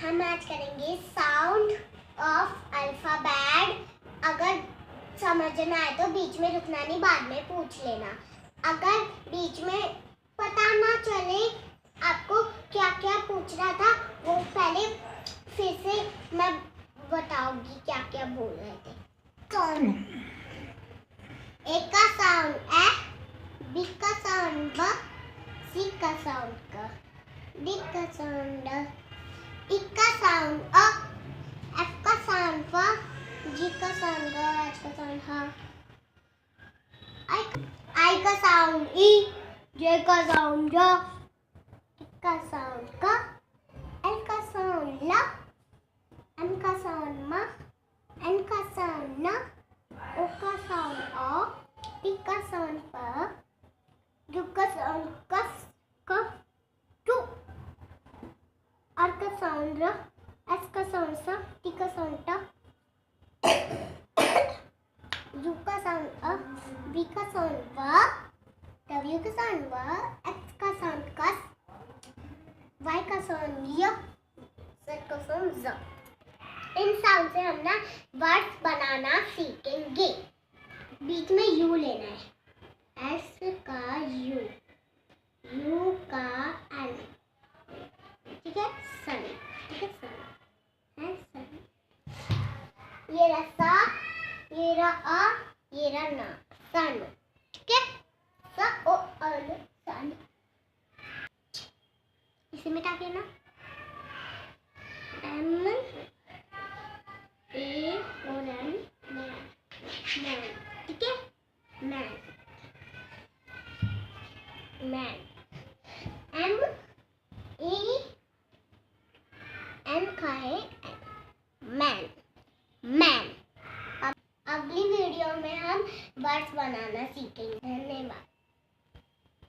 हम आज करेंगे साउंड ऑफ अल्फाबेट। अगर समझ ना आए तो बीच में रुकना नहीं, बाद में पूछ लेना। अगर बीच में पता ना चले आपको क्या क्या पूछ रहा था, वो पहले फिर से मैं बताऊंगी क्या क्या बोल रहे थे। साउंड, ए का साउंड ए, बी का साउंड ब, सी का साउंड क, डी का साउंड ड, ई का साउंड अ, एफ का साउंड फ, जी का साउंड ग, एच का साउंड ह, आई का साउंड ई, जे का साउंड ज, के का साउंड क, एल का साउंड ल, एम का साउंड म, एन का साउंड न, ओ का साउंड ओ, पी का साउंड प, क्यू का साउंड कस क, टू, आर का साउंड र, एस का साउंड स, टी का साउंड ट, यू का साउंड अ, बी का साउंड व, डब्ल्यू का साउंड व, एक्स का साउंड कस, वाई का साउंड य, जेड का साउंड ज। इन साउंड से हम ना वर्ड्स बनाना सीखेंगे। बीच में यू लेना है, एस का यू, यू का एल, ठीक है, सन, ठीक है, सन है, सन। ये रहा सा, ये रहा अ, ये रहा ना, सन, ठीक है, स ओ अल सन। इसे मिटा के ना एम ए और एन, मैन, मैन, ठीक है, man, man, m a n का है मैन, मैन। अब अगली वीडियो में हम वर्ड्स बनाना सीखेंगे। धन्यवाद।